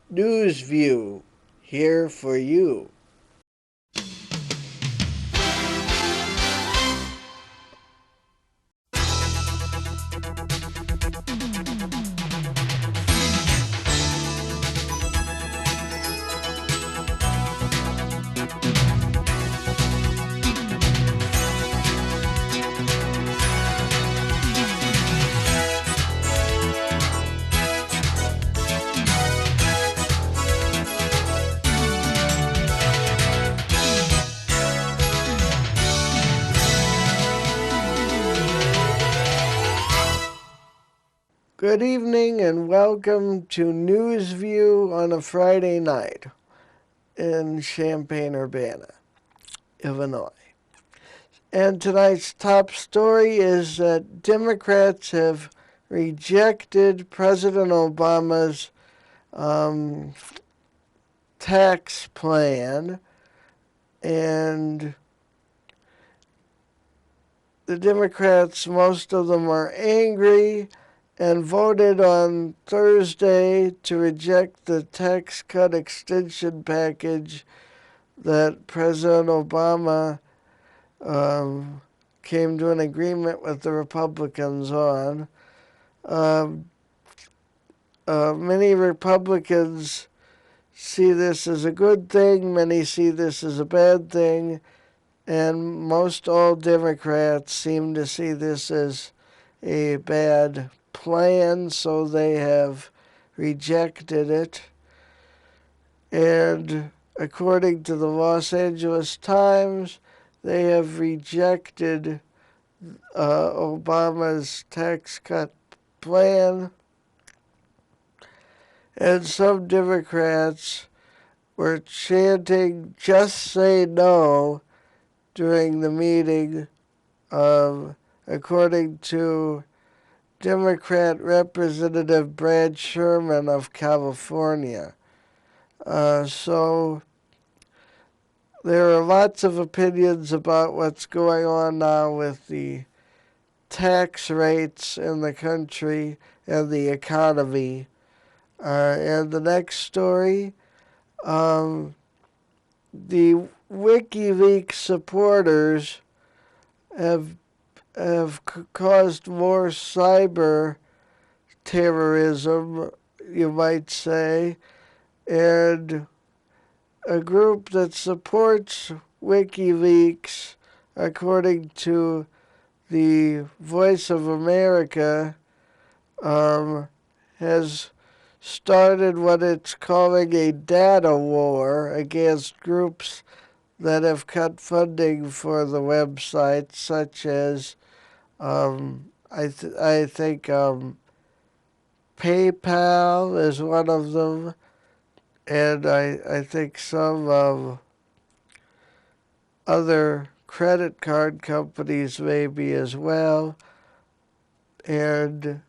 News View, here for you. Good evening and welcome to News View on a Friday night in Champaign-Urbana, Illinois. And tonight's top story is that Democrats have rejected President Obama's tax plan, and the Democrats, most of them are angry and voted on Thursday to reject the tax cut extension package that President Obama came to an agreement with the Republicans on. Many Republicans see this as a good thing, many see this as a bad thing, and most all Democrats seem to see this as a bad plan, so they have rejected it. And according to the Los Angeles Times, they have rejected Obama's tax cut plan. And some Democrats were chanting, "Just say no," during the meeting, according to Democrat Representative Brad Sherman of California. So there are lots of opinions about what's going on now with the tax rates in the country and the economy. And the next story, the WikiLeaks supporters have caused more cyber terrorism, you might say, and a group that supports WikiLeaks, according to the Voice of America, has started what it's calling a data war against groups that have cut funding for the website, such as I think PayPal is one of them, and I think some other credit card companies maybe as well. And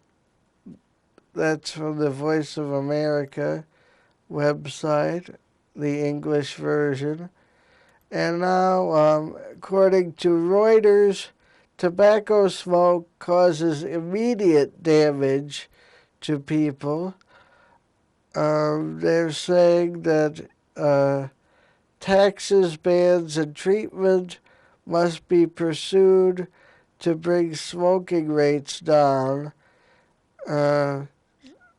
that's from the Voice of America website, the English version. And now, according to Reuters, tobacco smoke causes immediate damage to people. They're saying that taxes, bans, and treatment must be pursued to bring smoking rates down,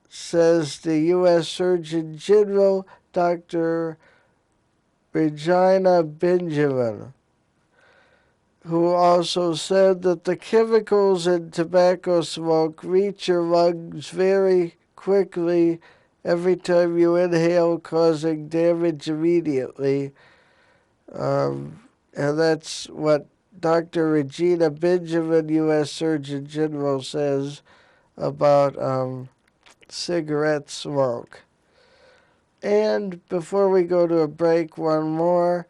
says the U.S. Surgeon General, Dr. Regina Benjamin, who also said that the chemicals in tobacco smoke reach your lungs very quickly every time you inhale, causing damage immediately. And that's what Dr. Regina Benjamin, U.S. Surgeon General, says about cigarette smoke. And before we go to a break, one more.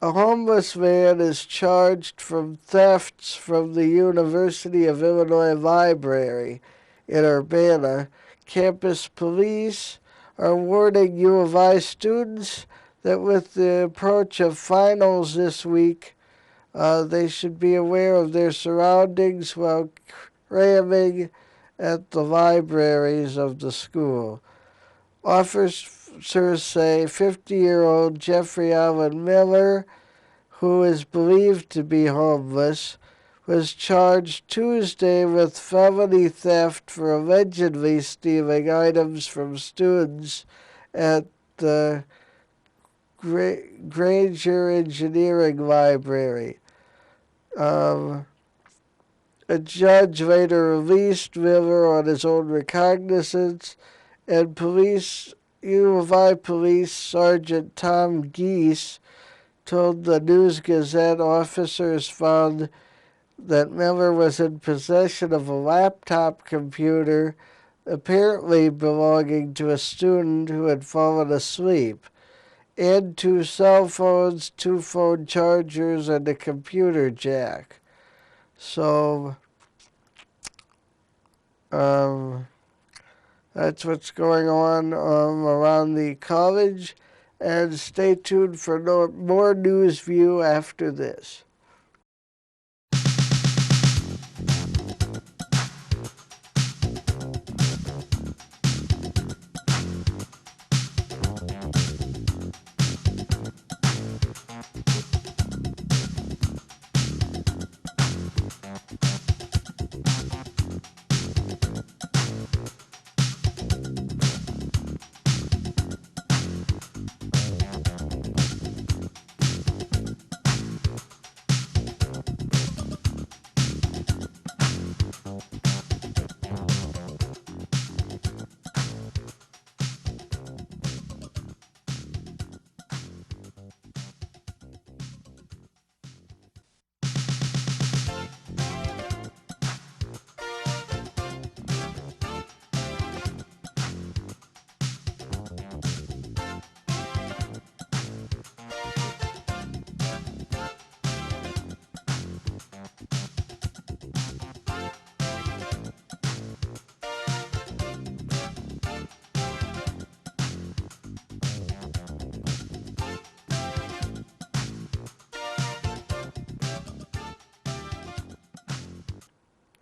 A homeless man is charged from thefts from the University of Illinois Library in Urbana. Campus police are warning U of I students that with the approach of finals this week, they should be aware of their surroundings while cramming at the libraries of the school. Officers say 50-year-old Jeffrey Allen Miller, who is believed to be homeless, was charged Tuesday with felony theft for allegedly stealing items from students at the Granger Engineering Library. A judge later released Miller on his own recognizance, and U of I Police Sergeant Tom Geese told the News-Gazette officers found that Miller was in possession of a laptop computer apparently belonging to a student who had fallen asleep, and 2 cell phones, 2 phone chargers, and a computer jack. So, that's what's going on around the college. And stay tuned for more News View after this.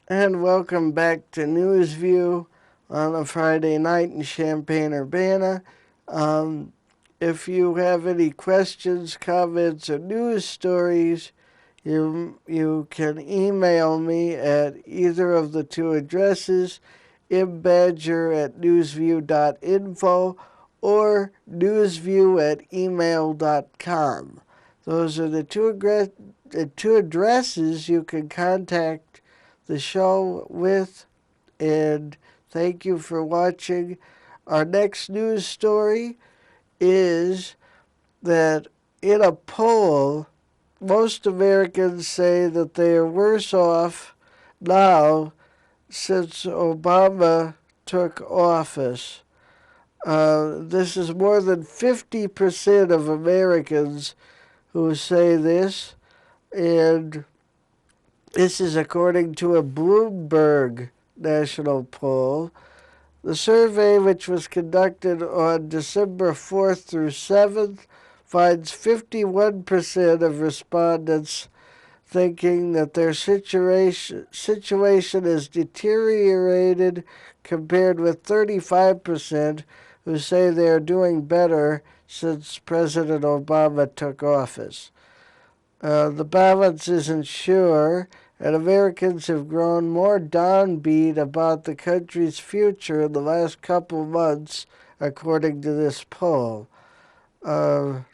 And welcome back to News View on a Friday night in Champaign-Urbana. If you have any questions, comments, or news stories, you can email me at either of the 2 addresses, mbadger@newsview.info or newsview@email.com. Those are the 2 addresses you can contact the show with, and thank you for watching. Our next news story is that in a poll, most Americans say that they are worse off now since Obama took office. This is more than 50% of Americans who say this, and this is according to a Bloomberg national poll. The survey, which was conducted on December 4th through 7th, finds 51% of respondents thinking that their situation is deteriorated, compared with 35% who say they are doing better since President Obama took office. The balance isn't sure, and Americans have grown more downbeat about the country's future in the last couple months, according to this poll. And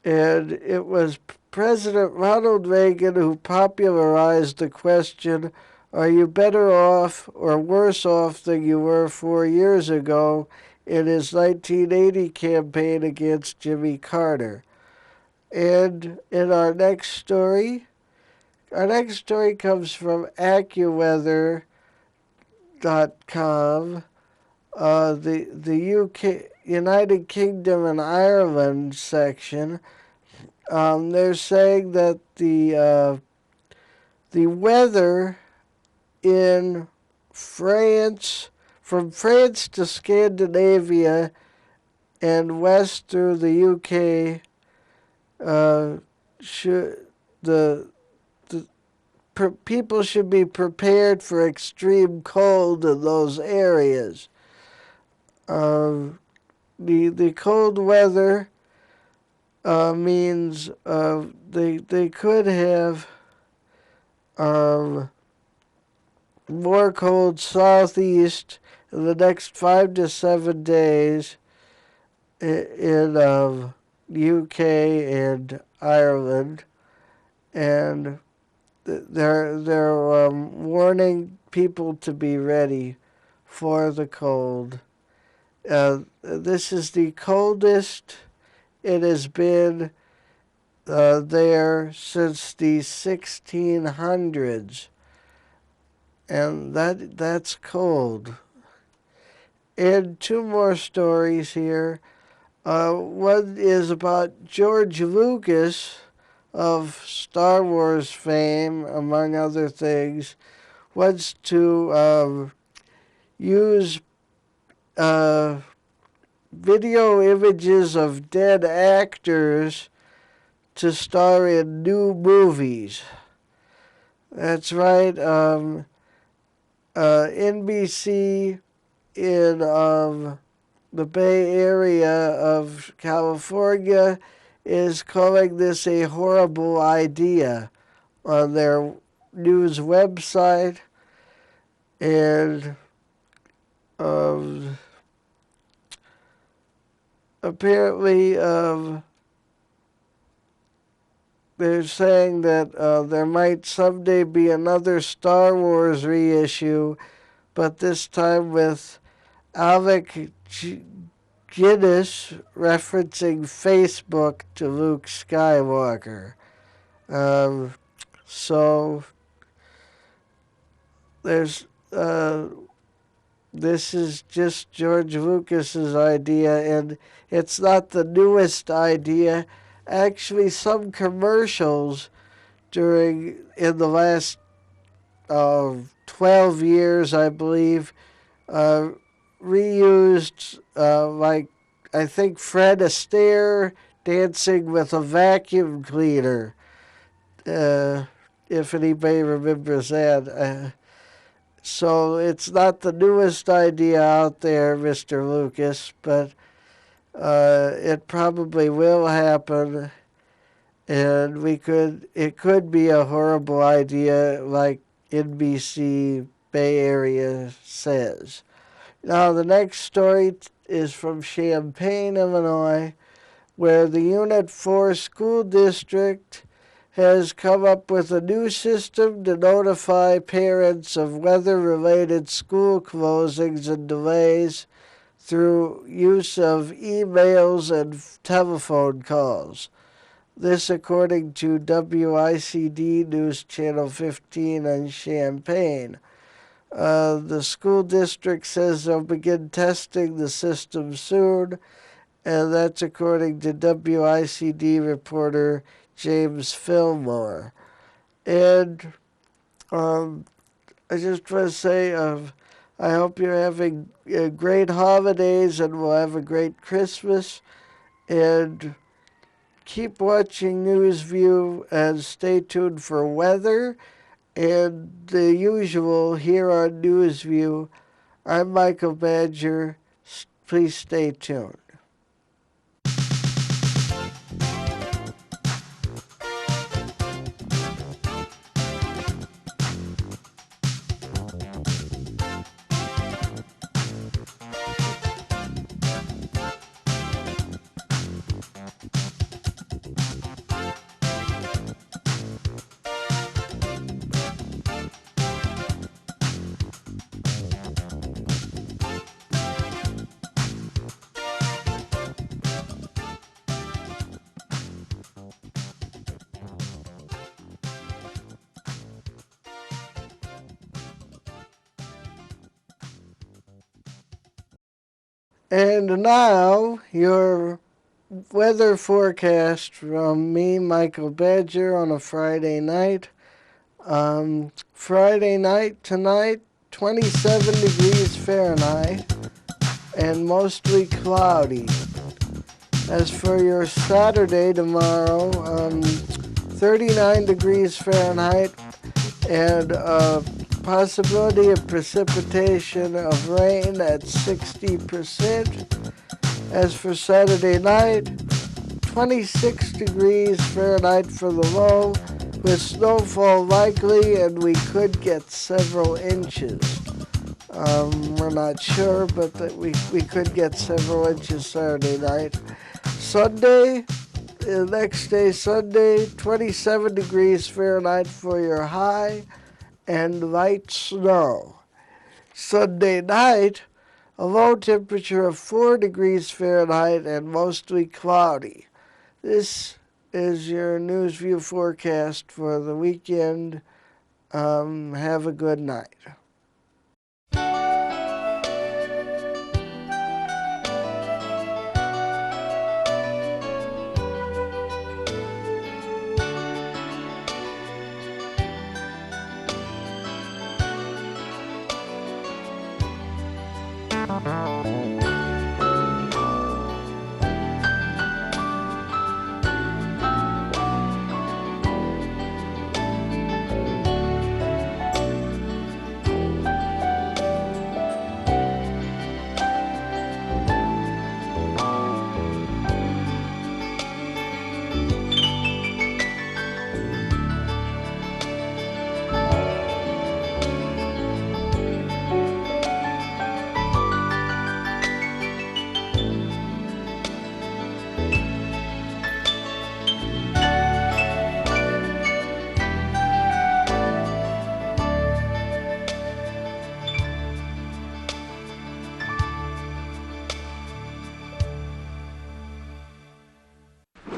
it was President Ronald Reagan who popularized the question, "Are you better off or worse off than you were 4 years ago?" in his 1980 campaign against Jimmy Carter. And in our next story comes from AccuWeather.com. The UK, United Kingdom and Ireland section. They're saying that the weather in France, from France to Scandinavia and west through the UK, people should be prepared for extreme cold in those areas. The cold weather means they could have more cold southeast in the next 5 to 7 days in UK and Ireland, and they're warning people to be ready for the cold. This is the coldest it has been there since the 1600s, and that's cold. And two more stories here. One is about George Lucas of Star Wars fame, among other things, wants to use video images of dead actors to star in new movies. That's right. NBC in the Bay Area of California is calling this a horrible idea on their news website, and apparently they're saying that there might someday be another Star Wars reissue, but this time with Alec Guinness referencing Facebook to Luke Skywalker. So there's this is just George Lucas's idea, and it's not the newest idea. Actually, some commercials in the last 12 years, I believe, reused, like, I think Fred Astaire dancing with a vacuum cleaner, if anybody remembers that. So it's not the newest idea out there, Mr. Lucas, but it probably will happen, and it could be a horrible idea, like NBC Bay Area says. Now, the next story is from Champaign, Illinois, where the Unit 4 school district has come up with a new system to notify parents of weather-related school closings and delays through use of emails and telephone calls. This according to WICD News Channel 15 on Champaign. The school district says they'll begin testing the system soon, and that's according to WICD reporter James Fillmore. And I just want to say I hope you're having great holidays and we'll have a great Christmas. And keep watching NewsView and stay tuned for weather and the usual here on NewsView. I'm Michael Badger. Please stay tuned. And now, your weather forecast from me, Michael Badger, on a Friday night. Friday night tonight, 27 degrees Fahrenheit, and mostly cloudy. As for your Saturday tomorrow, 39 degrees Fahrenheit, and Possibility of precipitation of rain at 60%. As for Saturday night, 26 degrees Fahrenheit for the low, with snowfall likely, and we could get several inches. We're not sure, but that we could get several inches Saturday night. Sunday, the next day, Sunday, 27 degrees Fahrenheit for your high and light snow. Sunday night, a low temperature of 4 degrees Fahrenheit and mostly cloudy. This is your News View forecast for the weekend. Have a good night.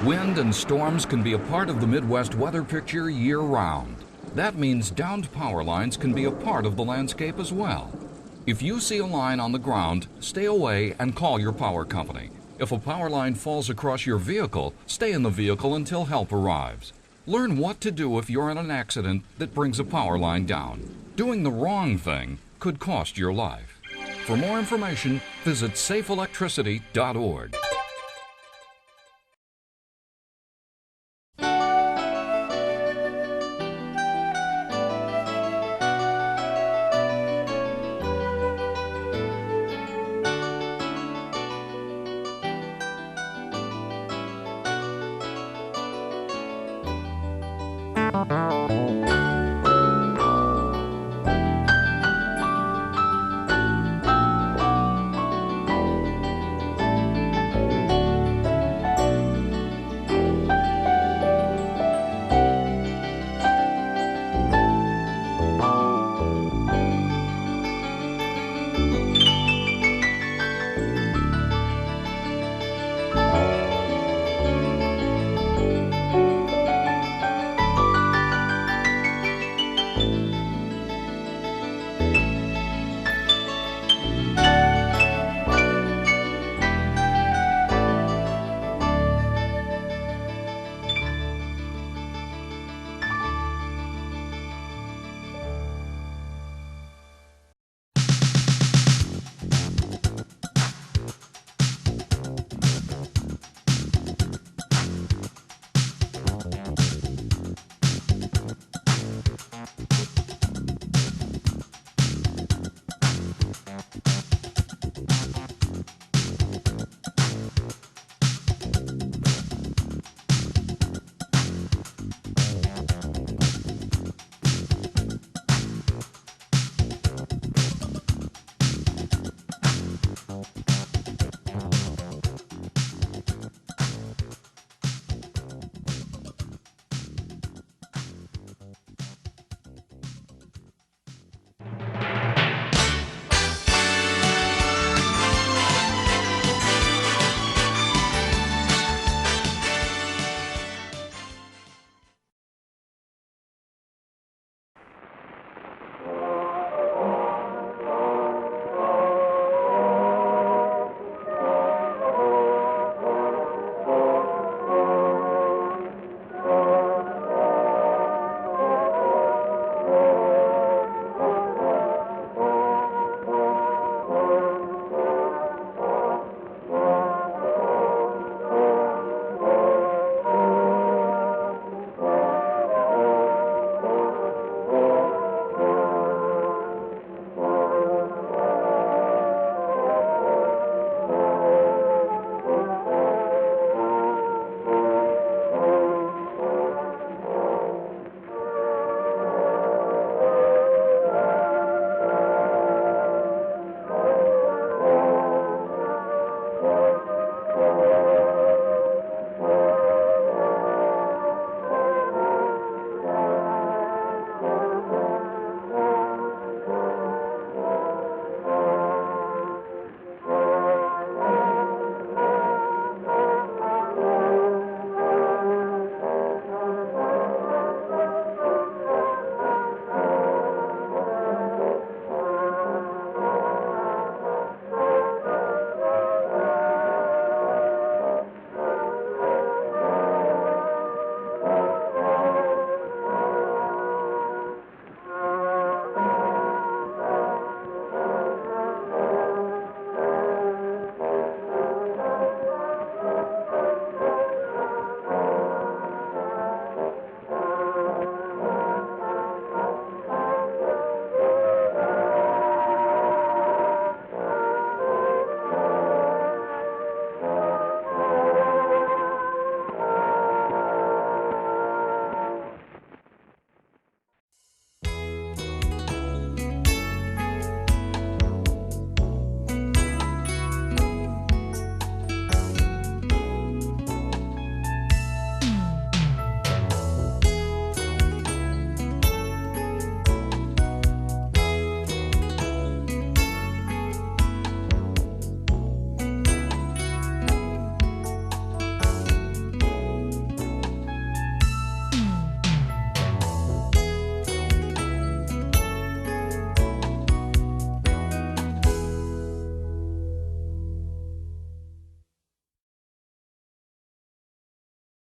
Wind and storms can be a part of the Midwest weather picture year-round. That means downed power lines can be a part of the landscape as well. If you see a line on the ground, stay away and call your power company. If a power line falls across your vehicle, stay in the vehicle until help arrives. Learn what to do if you're in an accident that brings a power line down. Doing the wrong thing could cost your life. For more information, visit safeelectricity.org.